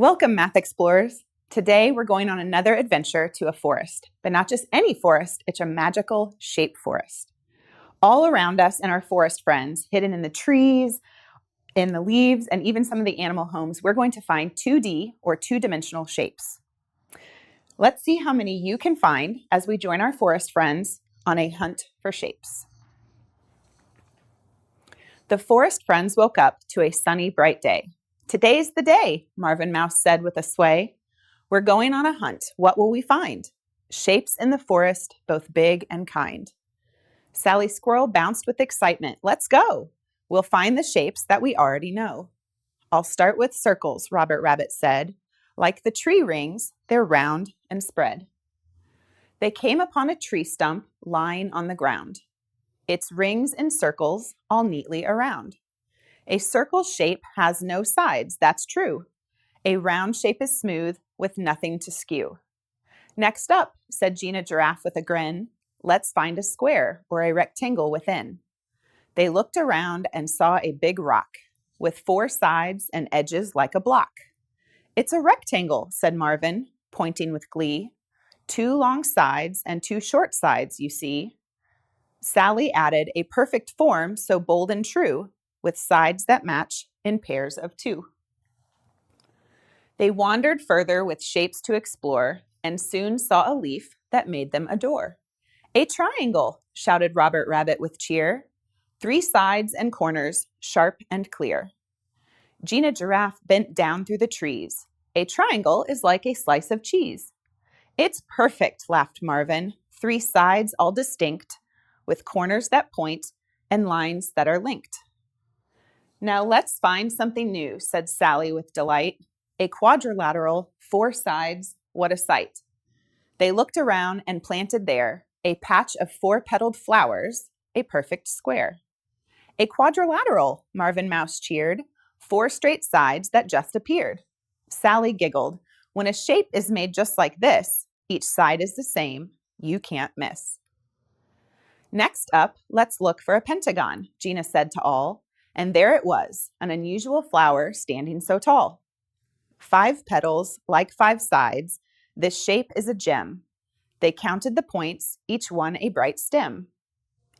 Welcome, Math Explorers. Today we're going on another adventure to a forest, but not just any forest, it's a magical shape forest. All around us and our forest friends, hidden in the trees, in the leaves, and even some of the animal homes, we're going to find 2D or two-dimensional shapes. Let's see how many you can find as we join our forest friends on a hunt for shapes. The forest friends woke up to a sunny, bright day. "Today's the day," Marvin Mouse said with a sway. "We're going on a hunt. What will we find? Shapes in the forest, both big and kind." Sally Squirrel bounced with excitement. "Let's go. We'll find the shapes that we already know." "I'll start with circles," Robert Rabbit said. "Like the tree rings, they're round and spread." They came upon a tree stump lying on the ground. Its rings and circles all neatly around. A circle shape has no sides, that's true. A round shape is smooth with nothing to skew. "Next up," said Gina Giraffe with a grin, "let's find a square or a rectangle within." They looked around and saw a big rock with 4 sides and edges like a block. "It's a rectangle," said Marvin, pointing with glee. 2 long sides and 2 short sides, you see." Sally added, "A perfect form, so bold and true, with sides that match in pairs of 2. They wandered further with shapes to explore and soon saw a leaf that made them adore. "A triangle," shouted Robert Rabbit with cheer. 3 sides and corners, sharp and clear. Gina Giraffe bent down through the trees. "A triangle is like a slice of cheese." "It's perfect," laughed Marvin. 3 sides all distinct, with corners that point and lines that are linked. "Now let's find something new," said Sally with delight. "A quadrilateral, 4 sides, what a sight." They looked around and planted there a patch of 4-petaled flowers, a perfect square. "A quadrilateral," Marvin Mouse cheered, 4 straight sides that just appeared. Sally giggled. "When a shape is made just like this, each side is the same, you can't miss." "Next up, let's look for a pentagon," Gina said to all. And there it was, an unusual flower standing so tall. 5 petals, like 5 sides, this shape is a gem. They counted the points, each one a bright stem.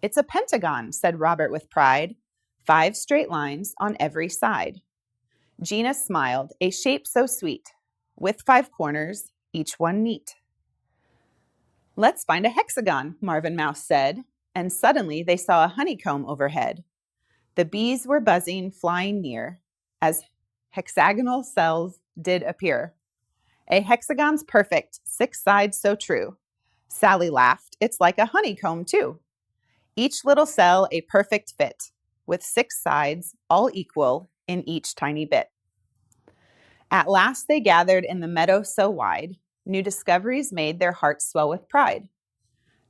"It's a pentagon," said Robert with pride, 5 straight lines on every side. Gina smiled, "A shape so sweet, with 5 corners, each one neat." "Let's find a hexagon," Marvin Mouse said, and suddenly they saw a honeycomb overhead. The bees were buzzing, flying near, as hexagonal cells did appear. "A hexagon's perfect, 6 sides so true." Sally laughed, "It's like a honeycomb too. Each little cell a perfect fit, with 6 sides, all equal in each tiny bit." At last they gathered in the meadow so wide, new discoveries made their hearts swell with pride.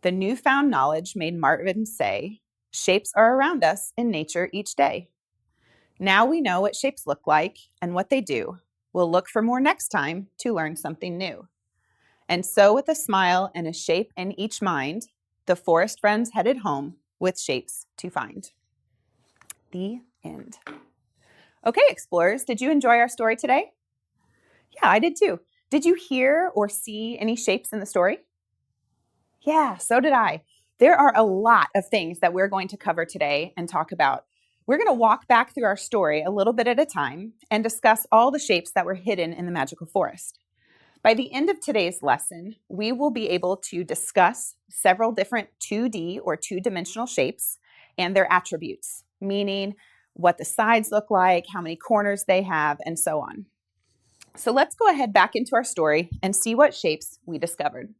The newfound knowledge made Marvin say, "Shapes are around us in nature each day." Now we know what shapes look like and what they do. We'll look for more next time to learn something new. And so with a smile and a shape in each mind, the forest friends headed home with shapes to find. The end. Okay, explorers, did you enjoy our story today? Yeah, I did too. Did you hear or see any shapes in the story? Yeah, so did I. There are a lot of things that we're going to cover today and talk about. We're going to walk back through our story a little bit at a time and discuss all the shapes that were hidden in the magical forest. By the end of today's lesson, we will be able to discuss several different 2D or two-dimensional shapes and their attributes, meaning what the sides look like, how many corners they have, and so on. So let's go ahead back into our story and see what shapes we discovered.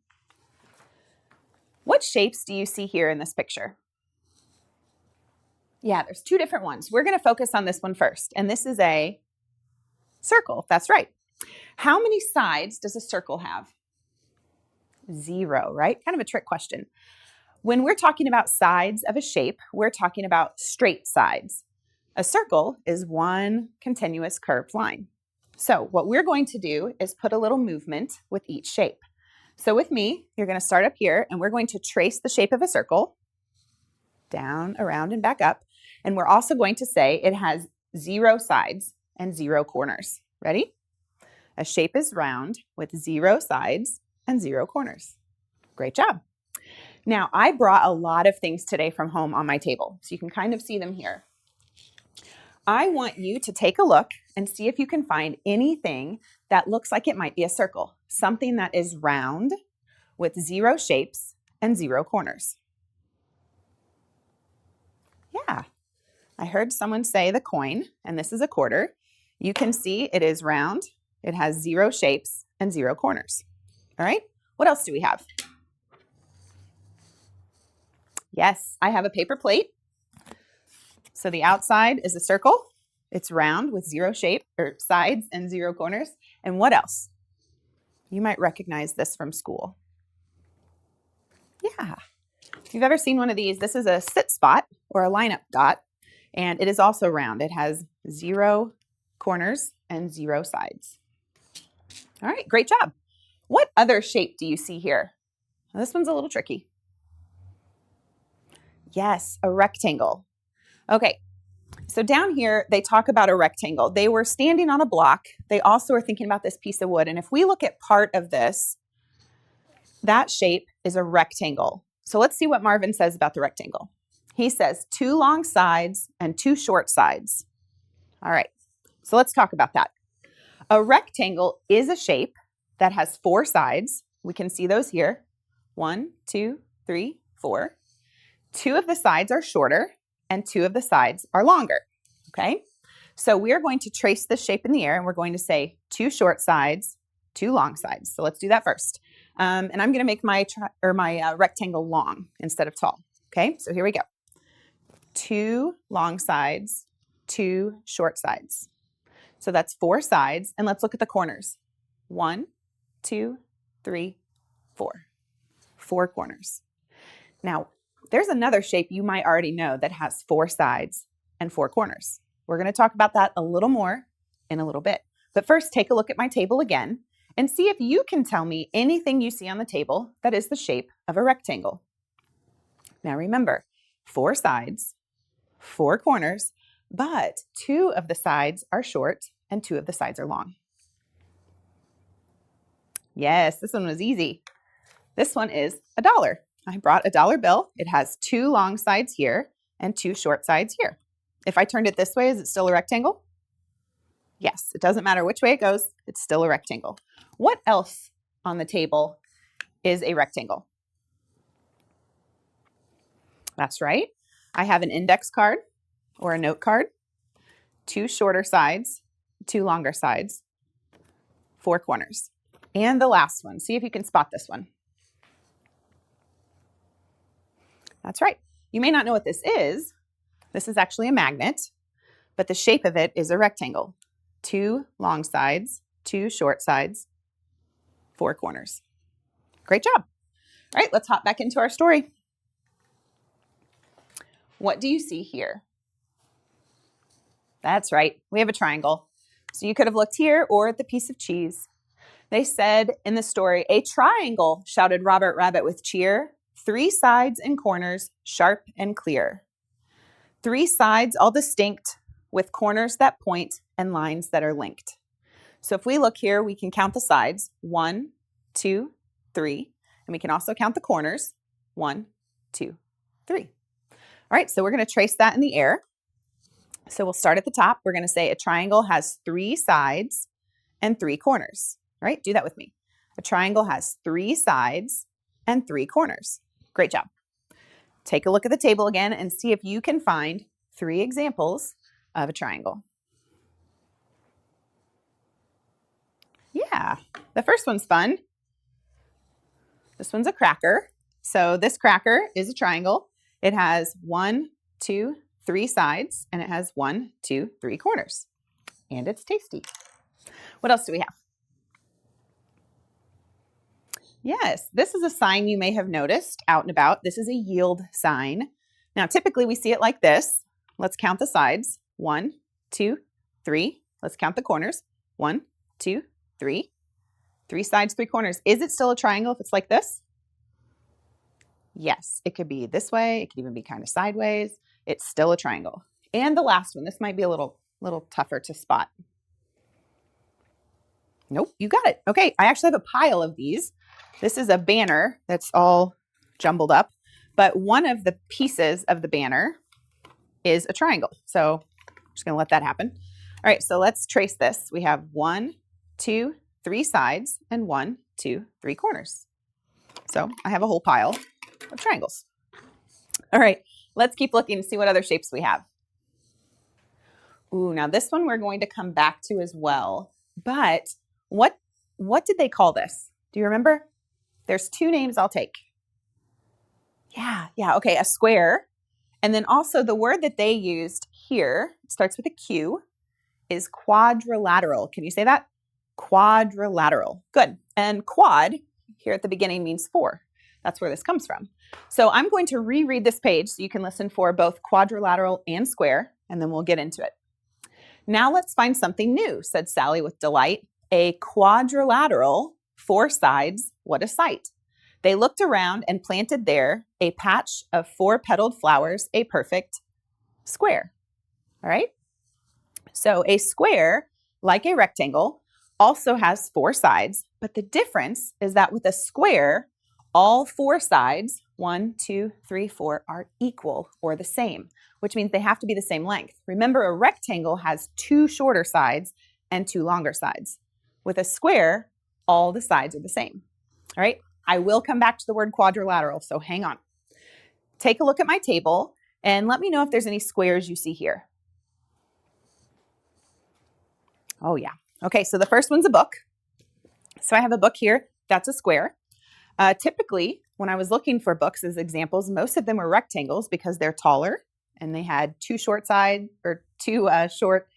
What shapes do you see here in this picture? Yeah, there's 2 different ones. We're going to focus on this one first, and this is a circle. That's right. How many sides does a circle have? 0, right? Kind of a trick question. When we're talking about sides of a shape, we're talking about straight sides. A circle is one continuous curved line. So what we're going to do is put a little movement with each shape. So with me, you're going to start up here, and we're going to trace the shape of a circle, down, around, and back up. And we're also going to say it has 0 sides and 0 corners. Ready? A shape is round with 0 sides and 0 corners. Great job. Now, I brought a lot of things today from home on my table, so you can kind of see them here. I want you to take a look and see if you can find anything that looks like it might be a circle, something that is round with 0 shapes and 0 corners. Yeah, I heard someone say the coin, and this is a quarter. You can see it is round, it has 0 shapes and 0 corners. All right, what else do we have? Yes, I have a paper plate. So the outside is a circle. It's round with 0 shape or sides and 0 corners. And what else? You might recognize this from school. Yeah. If you've ever seen one of these, this is a sit spot or a lineup dot, and it is also round. It has 0 corners and 0 sides. All right, great job. What other shape do you see here? Well, this one's a little tricky. Yes, a rectangle. Okay, so down here, they talk about a rectangle. They were standing on a block. They also are thinking about this piece of wood. And if we look at part of this, that shape is a rectangle. So let's see what Marvin says about the rectangle. He says 2 long sides and 2 short sides. All right, so let's talk about that. A rectangle is a shape that has 4 sides. We can see those here. 1, 2, 3, 4. 2 of the sides are shorter and 2 of the sides are longer, okay? So we're going to trace this shape in the air and we're going to say 2 short sides, 2 long sides. So let's do that first. And I'm going to make my rectangle long instead of tall, okay? So here we go. 2 long sides, 2 short sides. So that's 4 sides, and let's look at the corners. 1, 2, 3, 4. 4 corners. Now, there's another shape you might already know that has 4 sides and 4 corners. We're going to talk about that a little more in a little bit. But first, take a look at my table again and see if you can tell me anything you see on the table that is the shape of a rectangle. Now remember, 4 sides, 4 corners, but 2 of the sides are short and 2 of the sides are long. Yes, this one was easy. This one is a dollar. I brought a dollar bill. It has 2 long sides here and 2 short sides here. If I turned it this way, is it still a rectangle? Yes, it doesn't matter which way it goes, it's still a rectangle. What else on the table is a rectangle? That's right. I have an index card or a note card, 2 shorter sides, 2 longer sides, 4 corners. And the last one, see if you can spot this one. That's right. You may not know what this is. This is actually a magnet, but the shape of it is a rectangle. 2 long sides, 2 short sides, 4 corners. Great job. All right, let's hop back into our story. What do you see here? That's right, we have a triangle. So you could have looked here or at the piece of cheese. They said in the story, "A triangle," shouted Robert Rabbit with cheer. 3 sides and corners, sharp and clear. 3 sides, all distinct, with corners that point and lines that are linked. So if we look here, we can count the sides. 1, 2, 3. And we can also count the corners. 1, 2, 3. All right, so we're going to trace that in the air. So we'll start at the top. We're going to say a triangle has 3 sides and 3 corners. All right, do that with me. A triangle has 3 sides and 3 corners. Great job. Take a look at the table again and see if you can find 3 examples of a triangle. Yeah, the first one's fun. This one's a cracker. So this cracker is a triangle. It has 1, 2, 3 sides, and it has 1, 2, 3 corners. And it's tasty. What else do we have? Yes, this is a sign you may have noticed out and about. This is a yield sign. Now, typically we see it like this. Let's count the sides. 1, 2, 3. Let's count the corners. 1, 2, 3. 3 sides, 3 corners. Is it still a triangle if it's like this? Yes, it could be this way. It could even be kind of sideways. It's still a triangle. And the last one, this might be a little tougher to spot. Nope, you got it. Okay, I actually have a pile of these. This is a banner that's all jumbled up, but one of the pieces of the banner is a triangle. So I'm just going to let that happen. All right, so let's trace this. We have 1, 2, 3 sides and 1, 2, 3 corners. So I have a whole pile of triangles. All right, let's keep looking and see what other shapes we have. Ooh, now this one we're going to come back to as well. But what did they call this? Do you remember? There's 2 names I'll take. Yeah, okay, a square. And then also the word that they used here, it starts with a Q, is quadrilateral. Can you say that? Quadrilateral. Good. And quad here at the beginning means 4. That's where this comes from. So I'm going to reread this page so you can listen for both quadrilateral and square, and then we'll get into it. Now let's find something new, said Sally with delight. A quadrilateral, 4 sides, what a sight. They looked around and planted there a patch of 4-petaled flowers, a perfect square. All right? So a square, like a rectangle, also has 4 sides, but the difference is that with a square, all 4 sides, 1, 2, 3, 4, are equal or the same, which means they have to be the same length. Remember, a rectangle has 2 shorter sides and 2 longer sides. With a square, all the sides are the same. All right, I will come back to the word quadrilateral, so hang on. Take a look at my table and let me know if there's any squares you see here. Oh yeah. Okay, so the first one's a book. So I have a book here, that's a square. Typically, when I was looking for books as examples, most of them were rectangles because they're taller and they had 2 short sides or 2 short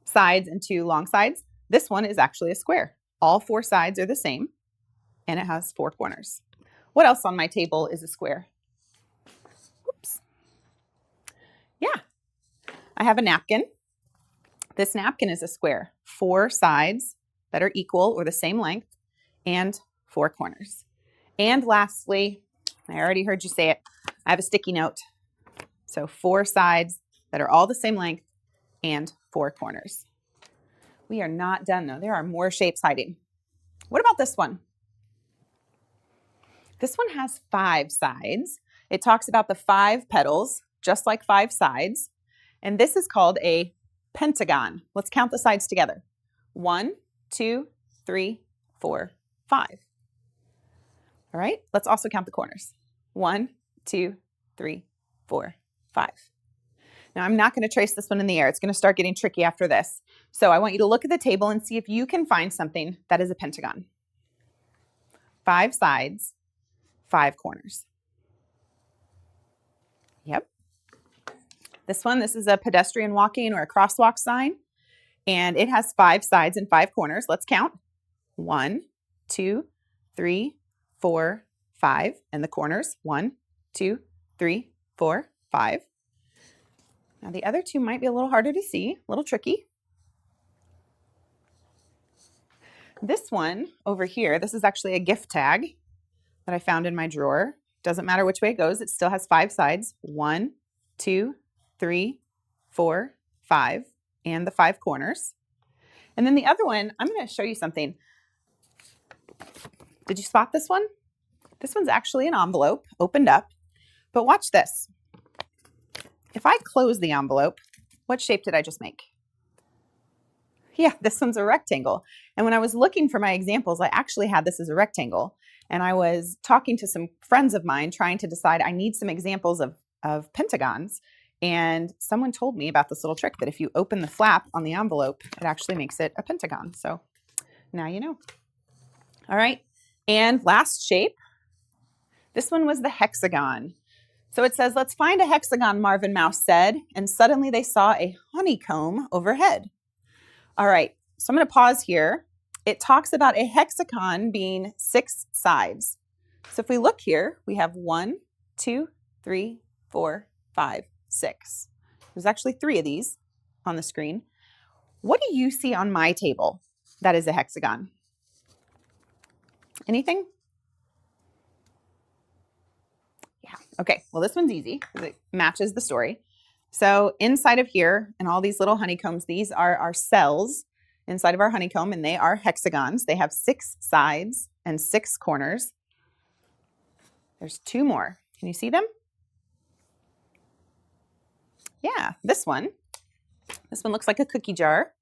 sides and 2 long sides. This one is actually a square. All 4 sides are the same and it has 4 corners. What else on my table is a square? Oops. Yeah, I have a napkin. This napkin is a square. 4 sides that are equal or the same length and 4 corners. And lastly, I already heard you say it, I have a sticky note. So 4 sides that are all the same length and 4 corners. We are not done though. There are more shapes hiding. What about this one? This one has 5 sides. It talks about the 5 petals, just like 5 sides. And this is called a pentagon. Let's count the sides together. 1, 2, 3, 4, 5. All right, let's also count the corners. 1, 2, 3, 4, 5. Now I'm not going to trace this one in the air. It's going to start getting tricky after this. So I want you to look at the table and see if you can find something that is a pentagon. 5 sides, 5 corners. Yep. This is a pedestrian walking or a crosswalk sign, and it has 5 sides and 5 corners. Let's count. 1, 2, 3, 4, 5, and the corners. 1, 2, 3, 4, 5. Now the other 2 might be a little harder to see, a little tricky. This one over here, this is actually a gift tag that I found in my drawer. Doesn't matter which way it goes, it still has 5 sides. 1, 2, 3, 4, 5, and the 5 corners. And then the other one, I'm going to show you something. Did you spot this one? This one's actually an envelope, opened up. But watch this. If I close the envelope, what shape did I just make? Yeah, this one's a rectangle. And when I was looking for my examples, I actually had this as a rectangle. And I was talking to some friends of mine trying to decide I need some examples of pentagons. And someone told me about this little trick that if you open the flap on the envelope, it actually makes it a pentagon. So now you know. All right. And last shape. This one was the hexagon. So it says, let's find a hexagon, Marvin Mouse said. And suddenly they saw a honeycomb overhead. All right. So I'm going to pause here. It talks about a hexagon being 6 sides. So if we look here, we have 1, 2, 3, 4, 5, 6. There's actually 3 of these on the screen. What do you see on my table that is a hexagon? Anything? Yeah. Okay. Well, this one's easy because it matches the story. So inside of here and all these little honeycombs, these are our cells inside of our honeycomb, and they are hexagons. They have 6 sides and 6 corners. There's 2 more. Can you see them? Yeah, this one. This one looks like a cookie jar.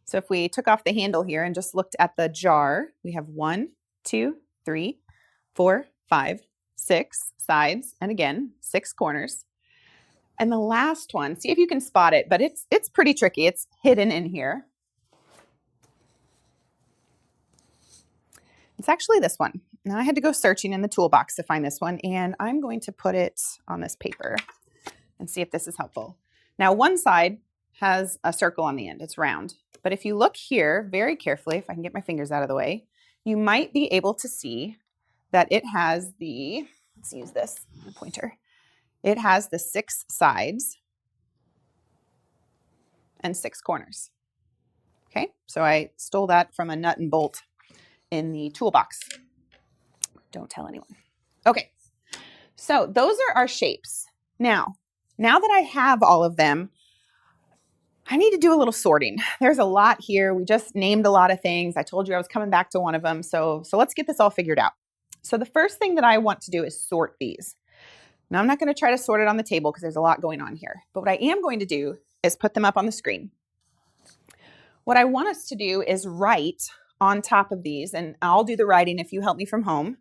So if we took off the handle here and just looked at the jar, we have 1, 2, 3, 4, 5, 6 sides, and again, 6 corners. And the last one, see if you can spot it, but it's pretty tricky. It's hidden in here. It's actually this one. Now I had to go searching in the toolbox to find this one, and I'm going to put it on this paper and see if this is helpful. Now one side has a circle on the end. It's round. But if you look here very carefully, if I can get my fingers out of the way, you might be able to see that it has the, let's use this pointer. It has the 6 sides and 6 corners. Okay, so I stole that from a nut and bolt in the toolbox. Don't tell anyone. Okay, so those are our shapes. Now that I have all of them, I need to do a little sorting. There's a lot here. We just named a lot of things. I told you I was coming back to one of them. So let's get this all figured out. So the first thing that I want to do is sort these. Now I'm not going to try to sort it on the table because there's a lot going on here. But what I am going to do is put them up on the screen. What I want us to do is write on top of these, and I'll do the writing if you help me from home.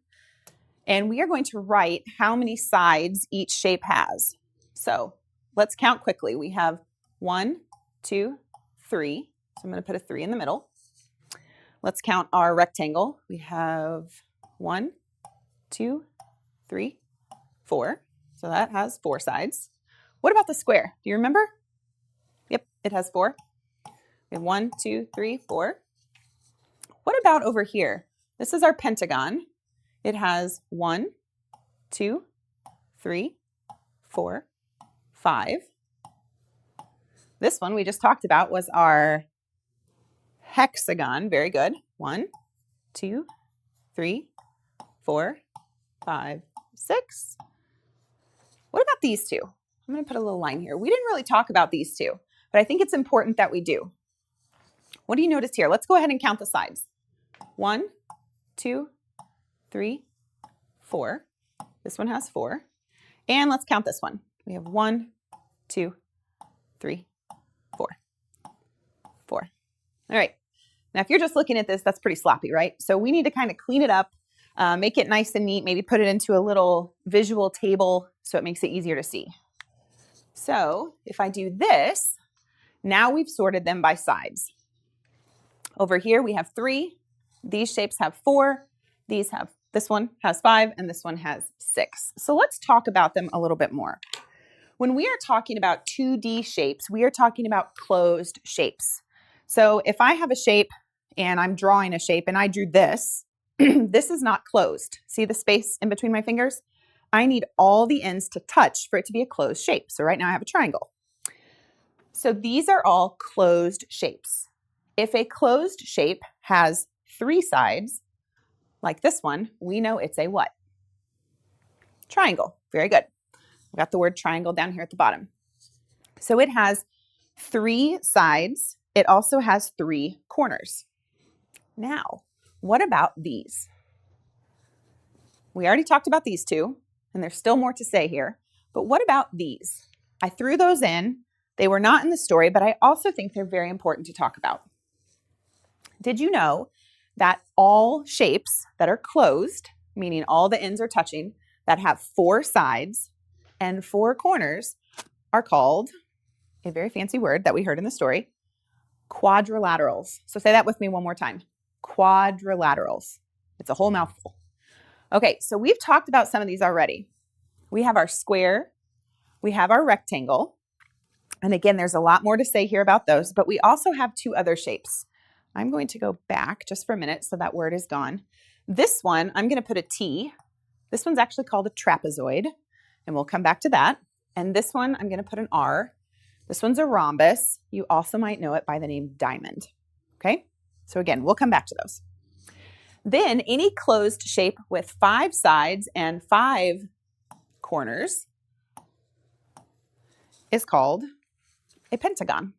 And we are going to write how many sides each shape has. So let's count quickly. We have 1, 2, 3. So I'm going to put a 3 in the middle. Let's count our rectangle. We have 1, 2, 3, 4. So that has 4 sides. What about the square? Do you remember? Yep, it has 4. We have 1, 2, 3, 4. What about over here? This is our pentagon. It has 1, 2, 3, 4, 5. This one we just talked about was our hexagon. Very good. 1, 2, 3, 4, 5, 6. What about these two? I'm going to put a little line here. We didn't really talk about these two, but I think it's important that we do. What do you notice here? Let's go ahead and count the sides. 1, 2, 3, 4. This one has 4. And let's count this one. We have 1, 2, 3, 4. 4. All right. Now, if you're just looking at this, that's pretty sloppy, right? So we need to kind of clean it up, make it nice and neat, maybe put it into a little visual table so it makes it easier to see. So if I do this, now we've sorted them by sides. Over here we have 3. These shapes have 4. This one has 5, and this one has 6. So let's talk about them a little bit more. When we are talking about 2D shapes, we are talking about closed shapes. So if I have a shape and I'm drawing a shape and I drew this, this is not closed. See the space in between my fingers? I need all the ends to touch for it to be a closed shape. So right now I have a triangle. So these are all closed shapes. If a closed shape has 3 sides, like this one, we know it's a what? Triangle. Very good. We got the word triangle down here at the bottom. So it has 3 sides. It also has 3 corners. Now, what about these? We already talked about these two, and there's still more to say here. But what about these? I threw those in. They were not in the story, but I also think they're very important to talk about. Did you know that all shapes that are closed, meaning all the ends are touching, that have 4 sides and 4 corners are called, a very fancy word that we heard in the story, quadrilaterals. So say that with me one more time. Quadrilaterals. It's a whole mouthful. Okay, so we've talked about some of these already. We have our square, we have our rectangle, and again, there's a lot more to say here about those, but we also have 2 other shapes. I'm going to go back just for a minute so that word is gone. This one, I'm going to put a T. This one's actually called a trapezoid, and we'll come back to that. And this one, I'm going to put an R. This one's a rhombus. You also might know it by the name diamond. Okay? So again, we'll come back to those. Then any closed shape with 5 sides and 5 corners is called a pentagon.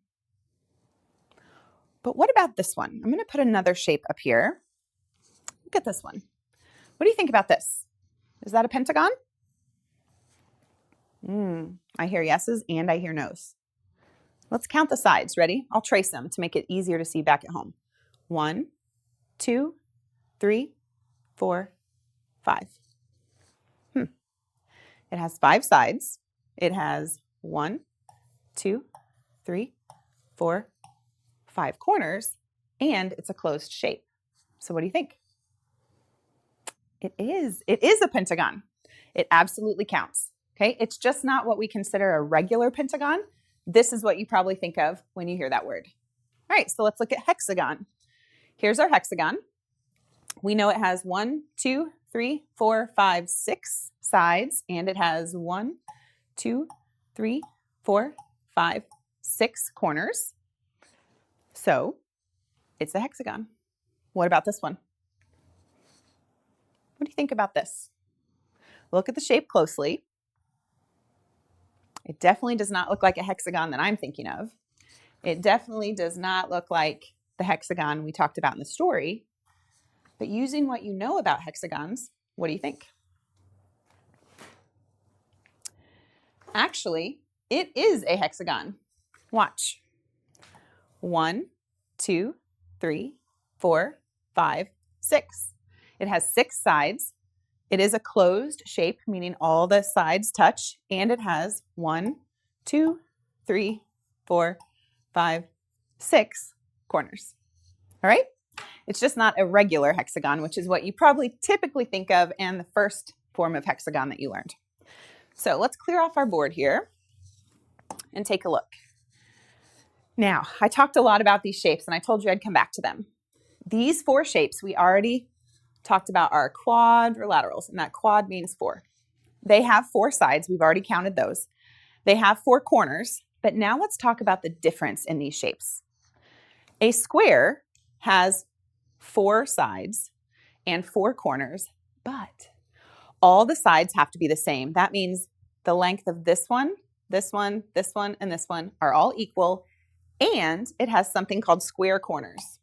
But what about this one? I'm going to put another shape up here. Look at this one. What do you think about this? Is that a pentagon? I hear yeses and I hear nos. Let's count the sides. Ready? I'll trace them to make it easier to see back at home. 1, 2, 3, 4, 5. It has 5 sides. It has 1, 2, 3, 4, 5 corners, and it's a closed shape. So what do you think? It is a pentagon. It absolutely counts. Okay, it's just not what we consider a regular pentagon. This is what you probably think of when you hear that word. All right, so let's look at hexagon. Here's our hexagon. We know it has 1, 2, 3, 4, 5, 6 sides, and it has 1, 2, 3, 4, 5, 6 corners. So it's a hexagon. What about this one? What do you think about this? Look at the shape closely. It definitely does not look like a hexagon that I'm thinking of. It definitely does not look like the hexagon we talked about in the story. But using what you know about hexagons, what do you think? Actually, it is a hexagon. Watch. 1, 2, 3, 4, 5, 6. It has 6 sides. It is a closed shape, meaning all the sides touch, and it has 1, 2, 3, 4, 5, 6 corners. All right? It's just not a regular hexagon, which is what you probably typically think of and the first form of hexagon that you learned. So let's clear off our board here and take a look. Now, I talked a lot about these shapes, and I told you I'd come back to them. These 4 shapes we already talked about are quadrilaterals, and that quad means 4. They have 4 sides. We've already counted those. They have 4 corners, but now let's talk about the difference in these shapes. A square has 4 sides and 4 corners, but all the sides have to be the same. That means the length of this one, this one, this one, and this one are all equal, and it has something called square corners.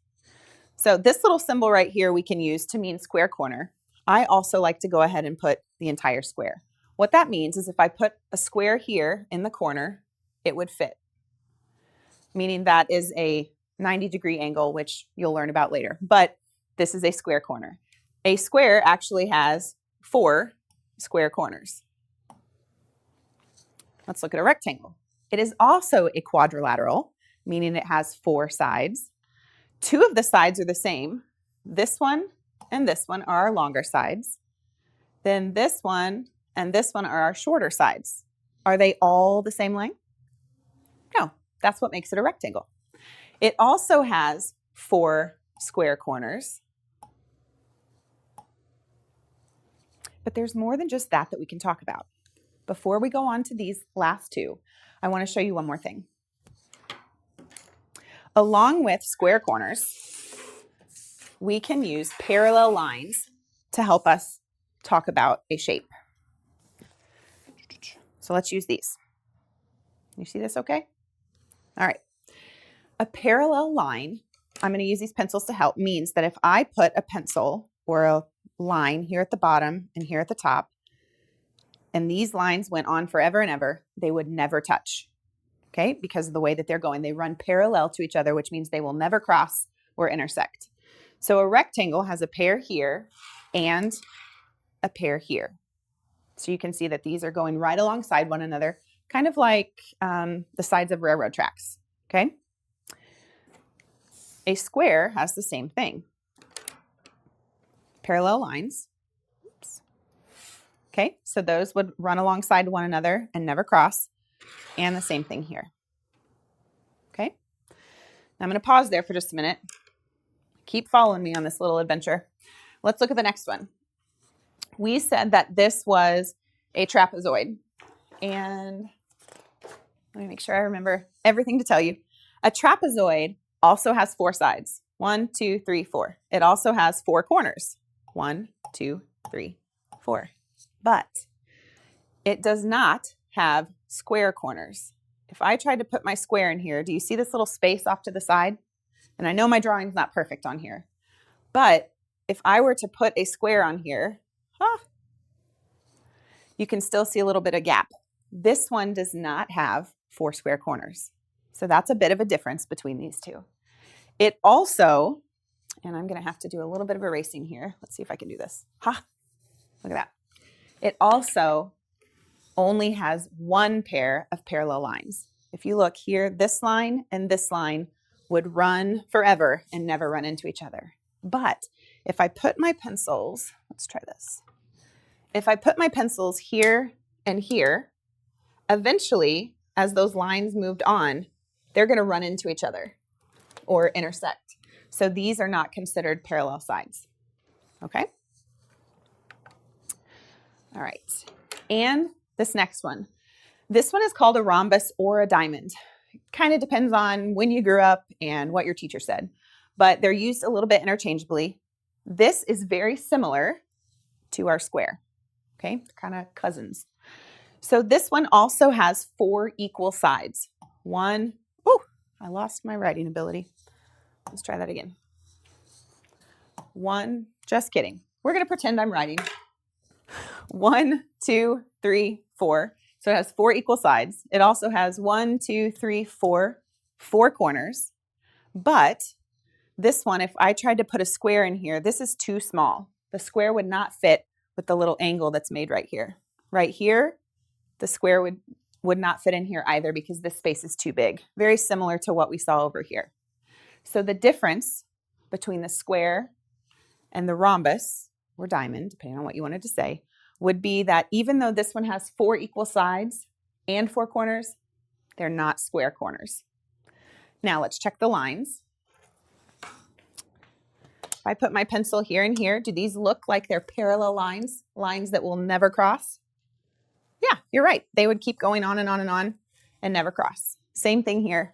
So this little symbol right here we can use to mean square corner. I also like to go ahead and put the entire square. What that means is if I put a square here in the corner, it would fit, meaning that is a 90-degree angle, which you'll learn about later. But this is a square corner. A square actually has 4 square corners. Let's look at a rectangle. It is also a quadrilateral, meaning it has 4 sides. 2 of the sides are the same. This one and this one are our longer sides. Then this one and this one are our shorter sides. Are they all the same length? No, that's what makes it a rectangle. It also has 4 square corners. But there's more than just that we can talk about. Before we go on to these last 2, I want to show you one more thing. Along with square corners, we can use parallel lines to help us talk about a shape. So let's use these. You see this okay? All right. A parallel line, I'm going to use these pencils to help, means that if I put a pencil or a line here at the bottom and here at the top, and these lines went on forever and ever, they would never touch, okay? Because of the way that they're going. They run parallel to each other, which means they will never cross or intersect. So a rectangle has a pair here and a pair here. So you can see that these are going right alongside one another, kind of like the sides of railroad tracks, okay? A square has the same thing. Parallel lines. Oops. Okay, so those would run alongside one another and never cross. And the same thing here. Okay, now I'm going to pause there for just a minute. Keep following me on this little adventure. Let's look at the next one. We said that this was a trapezoid. And let me make sure I remember everything to tell you. A trapezoid also has 4 sides. 1, 2, 3, 4. It also has 4 corners. 1, 2, 3, 4. But it does not have square corners. If I tried to put my square in here, do you see this little space off to the side? And I know my drawing's not perfect on here, but if I were to put a square on here, you can still see a little bit of gap. This one does not have 4 square corners. So that's a bit of a difference between these two. It also, and I'm going to have to do a little bit of erasing here. Let's see if I can do this. Look at that. It also only has 1 pair of parallel lines. If you look here, this line and this line would run forever and never run into each other. But if I put my pencils, let's try this. If I put my pencils here and here, eventually, as those lines moved on, they're going to run into each other or intersect. So these are not considered parallel sides. Okay? All right. And this next one. This one is called a rhombus or a diamond. It kind of depends on when you grew up and what your teacher said, but they're used a little bit interchangeably. This is very similar to our square. Okay, kind of cousins. So this one also has 4 equal sides. I lost my writing ability. Let's try that again. 1, just kidding. We're going to pretend I'm writing. 1, 2, 3, 4. So it has 4 equal sides. It also has 1, 2, 3, 4 corners. But this one, if I tried to put a square in here, this is too small. The square would not fit with the little angle that's made right here. Right here, the square would not fit in here either because this space is too big. Very similar to what we saw over here. So the difference between the square and the rhombus, or diamond, depending on what you wanted to say, would be that even though this one has 4 equal sides and 4 corners, they're not square corners. Now let's check the lines. If I put my pencil here and here, do these look like they're parallel lines? Lines that will never cross? Yeah, you're right. They would keep going on and on and on and never cross. Same thing here,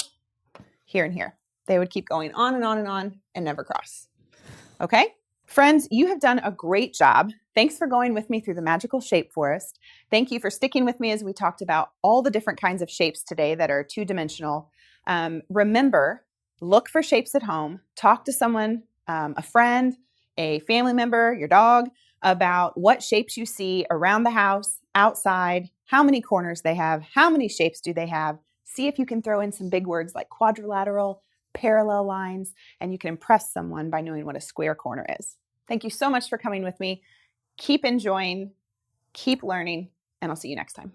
here and here. They would keep going on and on and on and never cross. Okay? Friends, you have done a great job. Thanks for going with me through the magical shape forest. Thank you for sticking with me as we talked about all the different kinds of shapes today that are 2-dimensional. Remember, look for shapes at home. Talk to someone, a friend, a family member, your dog, about what shapes you see around the house, outside, how many corners they have, how many shapes do they have. See if you can throw in some big words like quadrilateral, parallel lines, and you can impress someone by knowing what a square corner is. Thank you so much for coming with me. Keep enjoying, keep learning, and I'll see you next time.